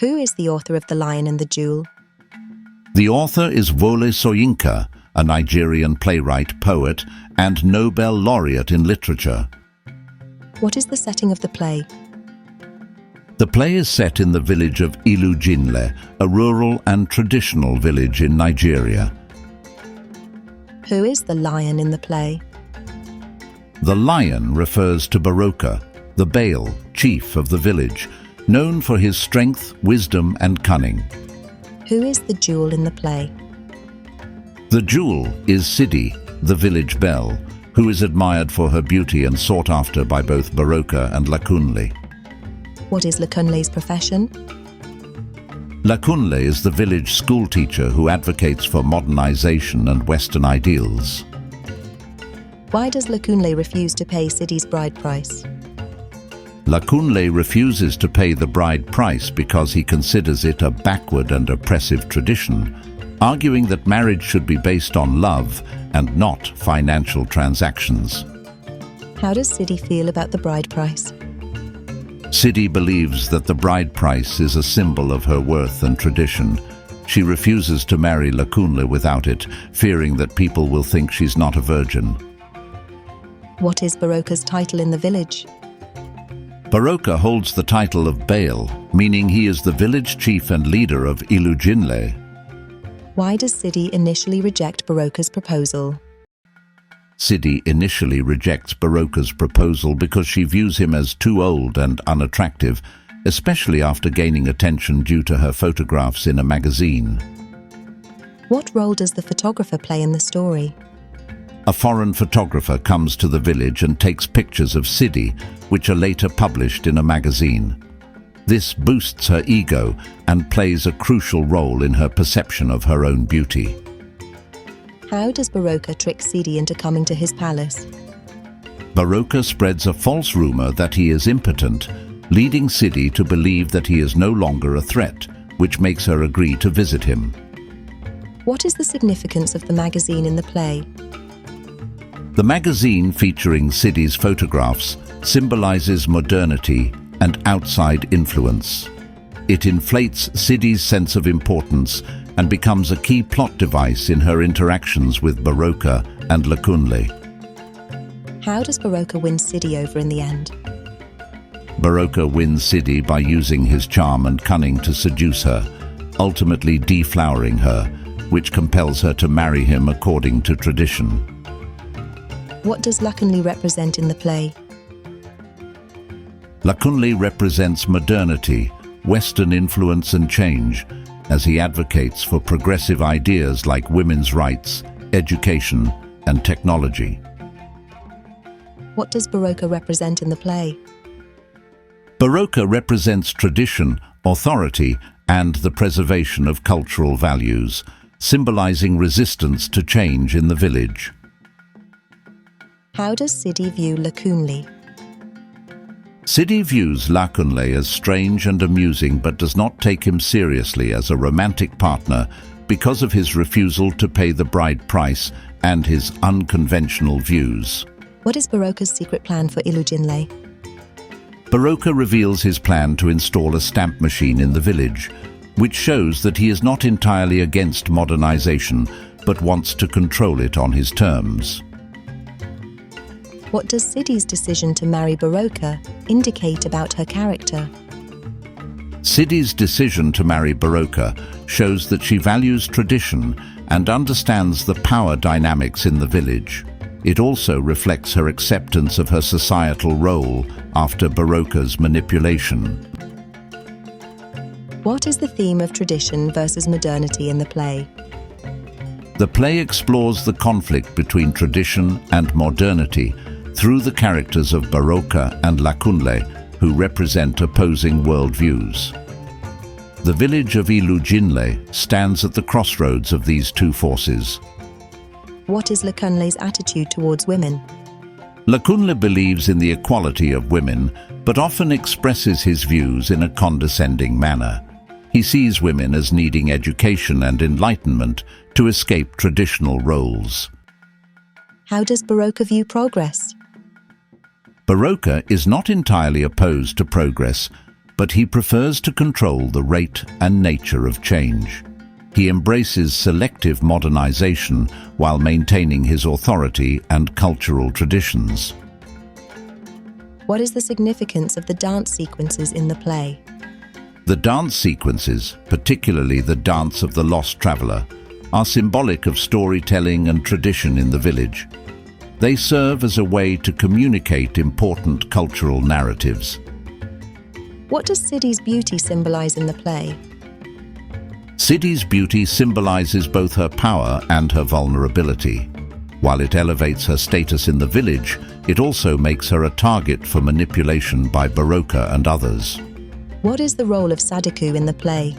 Who is the author of The Lion and the Jewel? The author is Wole Soyinka, a Nigerian playwright, poet, and Nobel laureate in literature. What is the setting of the play? The play is set in the village of Ilujinle, a rural and traditional village in Nigeria. Who is the lion in the play? The lion refers to Baroka, the Baal, chief of the village, known for his strength, wisdom, and cunning. Who is the jewel in the play? The jewel is Sidi, the village belle, who is admired for her beauty and sought after by both Baroka and Lakunle. What is Lakunle's profession? Lakunle is the village schoolteacher who advocates for modernization and Western ideals. Why does Lakunle refuse to pay Sidi's bride price? Lakunle refuses to pay the bride price because he considers it a backward and oppressive tradition, arguing that marriage should be based on love and not financial transactions. How does Sidi feel about the bride price? Sidi believes that the bride price is a symbol of her worth and tradition. She refuses to marry Lakunle without it, fearing that people will think she's not a virgin. What is Baroka's title in the village? Baroka holds the title of Baal, meaning he is the village chief and leader of Ilujinle. Why does Sidi initially reject Baroka's proposal? Sidi initially rejects Baroka's proposal because she views him as too old and unattractive, especially after gaining attention due to her photographs in a magazine. What role does the photographer play in the story? A foreign photographer comes to the village and takes pictures of Sidi, which are later published in a magazine. This boosts her ego and plays a crucial role in her perception of her own beauty. How does Baroka trick Sidi into coming to his palace? Baroka spreads a false rumor that he is impotent, leading Sidi to believe that he is no longer a threat, which makes her agree to visit him. What is the significance of the magazine in the play? The magazine featuring Sidi's photographs symbolizes modernity and outside influence. It inflates Sidi's sense of importance and becomes a key plot device in her interactions with Baroka and Lakunle. How does Baroka win Sidi over in the end? Baroka wins Sidi by using his charm and cunning to seduce her, ultimately deflowering her, which compels her to marry him according to tradition. What does Lakunle represent in the play? Lakunle represents modernity, Western influence and change, as he advocates for progressive ideas like women's rights, education, and technology. What does Baroka represent in the play? Baroka represents tradition, authority, and the preservation of cultural values, symbolizing resistance to change in the village. How does Sidi view Lakunle? Sidi views Lakunle as strange and amusing but does not take him seriously as a romantic partner because of his refusal to pay the bride price and his unconventional views. What is Baroka's secret plan for Ilujinle? Baroka reveals his plan to install a stamp machine in the village, which shows that he is not entirely against modernization but wants to control it on his terms. What does Sidi's decision to marry Baroka indicate about her character? Sidi's decision to marry Baroka shows that she values tradition and understands the power dynamics in the village. It also reflects her acceptance of her societal role after Baroka's manipulation. What is the theme of tradition versus modernity in the play? The play explores the conflict between tradition and modernity through the characters of Baroka and Lakunle, who represent opposing worldviews. The village of Ilujinle stands at the crossroads of these two forces. What is Lakunle's attitude towards women? Lakunle believes in the equality of women, but often expresses his views in a condescending manner. He sees women as needing education and enlightenment to escape traditional roles. How does Baroka view progress? Baroka is not entirely opposed to progress, but he prefers to control the rate and nature of change. He embraces selective modernization while maintaining his authority and cultural traditions. What is the significance of the dance sequences in the play? The dance sequences, particularly the Dance of the Lost Traveler, are symbolic of storytelling and tradition in the village. They serve as a way to communicate important cultural narratives. What does Sidi's beauty symbolize in the play? Sidi's beauty symbolizes both her power and her vulnerability. While it elevates her status in the village, it also makes her a target for manipulation by Baroka and others. What is the role of Sadiku in the play?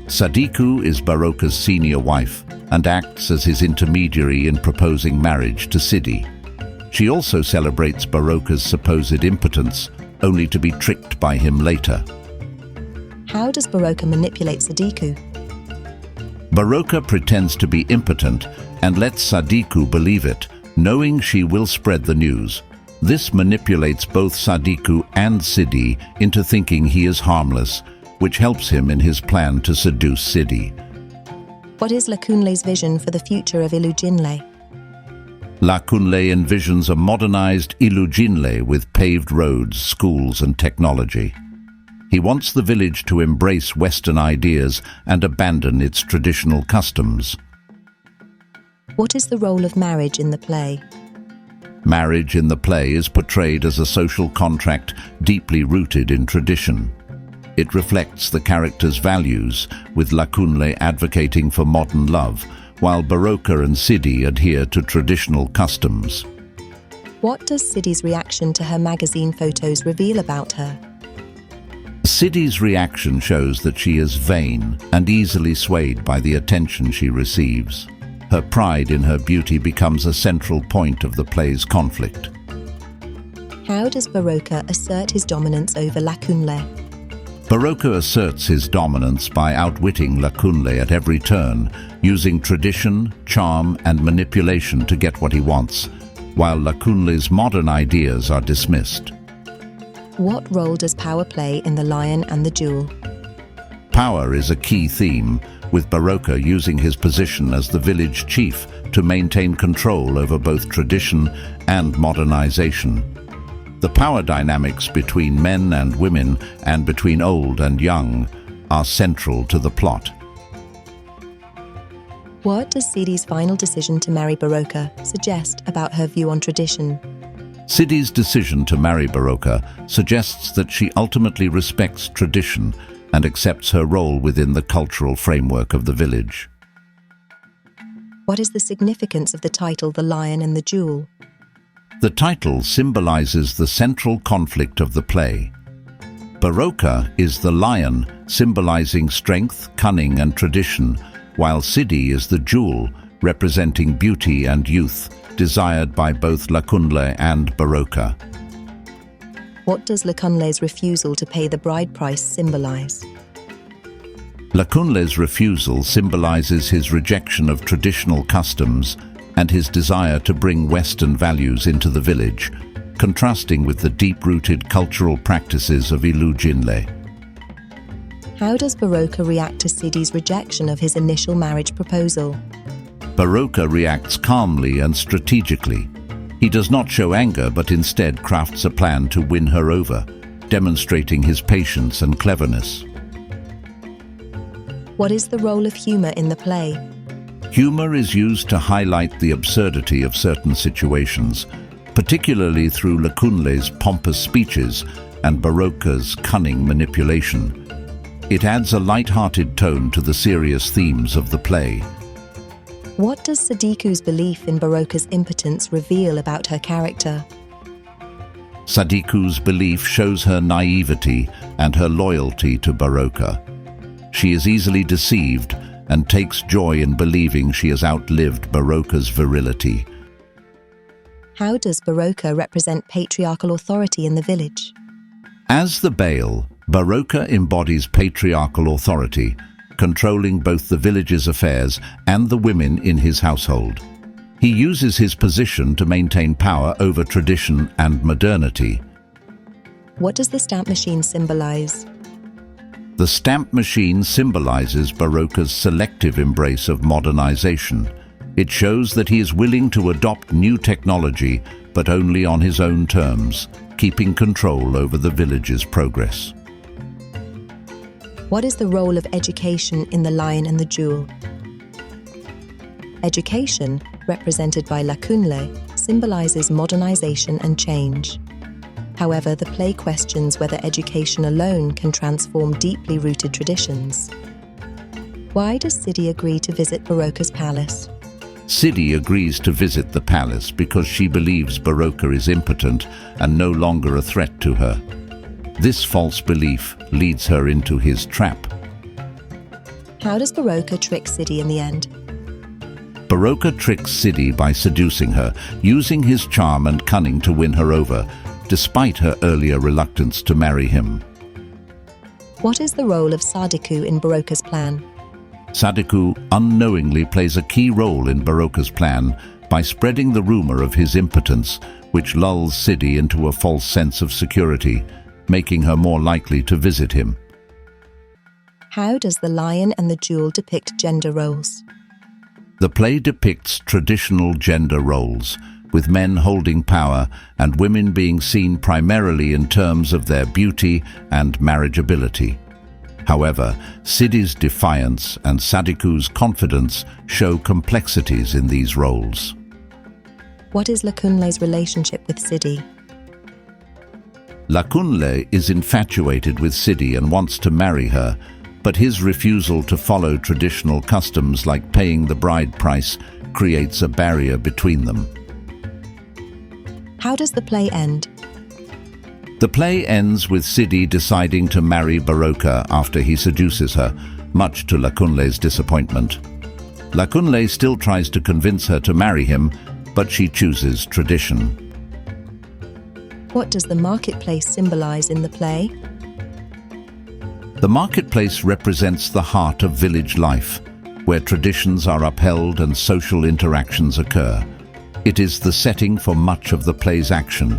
Sadiku is Baroka's senior wife and acts as his intermediary in proposing marriage to Sidi. She also celebrates Baroka's supposed impotence, only to be tricked by him later. How does Baroka manipulate Sadiku? Baroka pretends to be impotent and lets Sadiku believe it, knowing she will spread the news. This manipulates both Sadiku and Sidi into thinking he is harmless, which helps him in his plan to seduce Sidi. What is Lakunle's vision for the future of Ilujinle? Lakunle envisions a modernized Ilujinle with paved roads, schools and technology. He wants the village to embrace Western ideas and abandon its traditional customs. What is the role of marriage in the play? Marriage in the play is portrayed as a social contract deeply rooted in tradition. It reflects the character's values, with Lakunle advocating for modern love, while Baroka and Sidi adhere to traditional customs. What does Sidi's reaction to her magazine photos reveal about her? Sidi's reaction shows that she is vain and easily swayed by the attention she receives. Her pride in her beauty becomes a central point of the play's conflict. How does Baroka assert his dominance over Lakunle? Baroka asserts his dominance by outwitting Lakunle at every turn, using tradition, charm and manipulation to get what he wants, while Lakunle's modern ideas are dismissed. What role does power play in The Lion and the Jewel? Power is a key theme, with Baroka using his position as the village chief to maintain control over both tradition and modernization. The power dynamics between men and women and between old and young are central to the plot. What does Sidi's final decision to marry Baroka suggest about her view on tradition? Sidi's decision to marry Baroka suggests that she ultimately respects tradition and accepts her role within the cultural framework of the village. What is the significance of the title The Lion and the Jewel? The title symbolizes the central conflict of the play. Baroka is the lion, symbolizing strength, cunning and tradition, while Sidi is the jewel, representing beauty and youth, desired by both Lakunle and Baroka. What does Lakunle's refusal to pay the bride price symbolize? Lakunle's refusal symbolizes his rejection of traditional customs and his desire to bring Western values into the village, contrasting with the deep-rooted cultural practices of Ilujinle. How does Baroka react to Sidi's rejection of his initial marriage proposal? Baroka reacts calmly and strategically. He does not show anger, but instead crafts a plan to win her over, demonstrating his patience and cleverness. What is the role of humor in the play? Humor is used to highlight the absurdity of certain situations, particularly through Lakunle's pompous speeches and Baroka's cunning manipulation. It adds a light-hearted tone to the serious themes of the play. What does Sadiku's belief in Baroka's impotence reveal about her character? Sadiku's belief shows her naivety and her loyalty to Baroka. She is easily deceived and takes joy in believing she has outlived Baroka's virility. How does Baroka represent patriarchal authority in the village? As the Baal, Baroka embodies patriarchal authority, controlling both the village's affairs and the women in his household. He uses his position to maintain power over tradition and modernity. What does the stamp machine symbolize? The stamp machine symbolizes Baroka's selective embrace of modernization. It shows that he is willing to adopt new technology, but only on his own terms, keeping control over the village's progress. What is the role of education in The Lion and the Jewel? Education, represented by Lakunle, symbolizes modernization and change. However, the play questions whether education alone can transform deeply rooted traditions. Why does Sidi agree to visit Baroka's palace? Sidi agrees to visit the palace because she believes Baroka is impotent and no longer a threat to her. This false belief leads her into his trap. How does Baroka trick Sidi in the end? Baroka tricks Sidi by seducing her, using his charm and cunning to win her over, despite her earlier reluctance to marry him. What is the role of Sadiku in Baroka's plan? Sadiku unknowingly plays a key role in Baroka's plan by spreading the rumor of his impotence, which lulls Sidi into a false sense of security, making her more likely to visit him. How does The Lion and the Jewel depict gender roles? The play depicts traditional gender roles, with men holding power and women being seen primarily in terms of their beauty and marriageability. However, Sidi's defiance and Sadiku's confidence show complexities in these roles. What is Lakunle's relationship with Sidi? Lakunle is infatuated with Sidi and wants to marry her, but his refusal to follow traditional customs like paying the bride price creates a barrier between them. How does the play end? The play ends with Sidi deciding to marry Baroka after he seduces her, much to Lakunle's disappointment. Lakunle still tries to convince her to marry him, but she chooses tradition. What does the marketplace symbolize in the play? The marketplace represents the heart of village life, where traditions are upheld and social interactions occur. It is the setting for much of the play's action.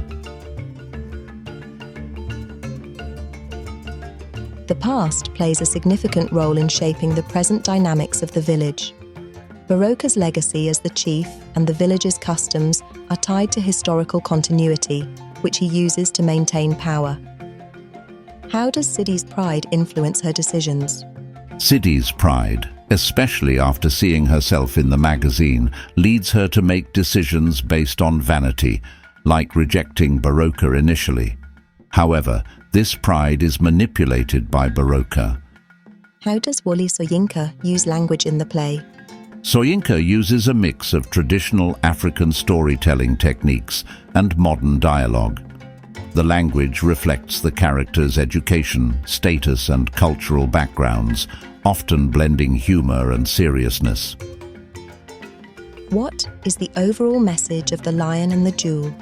The past plays a significant role in shaping the present dynamics of the village. Baroka's legacy as the chief and the village's customs are tied to historical continuity, which he uses to maintain power. How does Sidi's pride influence her decisions? Sidi's pride, especially after seeing herself in the magazine, leads her to make decisions based on vanity, like rejecting Baroka initially. However, this pride is manipulated by Baroka. How does Wole Soyinka use language in the play? Soyinka uses a mix of traditional African storytelling techniques and modern dialogue. The language reflects the characters' education, status, and cultural backgrounds, often blending humor and seriousness. What is the overall message of The Lion and the Jewel?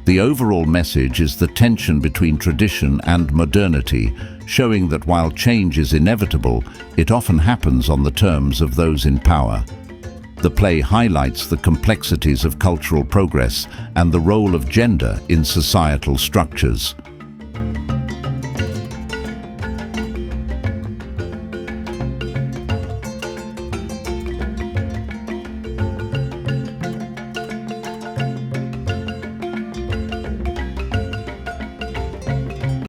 The overall message is the tension between tradition and modernity, showing that while change is inevitable, it often happens on the terms of those in power. The play highlights the complexities of cultural progress and the role of gender in societal structures.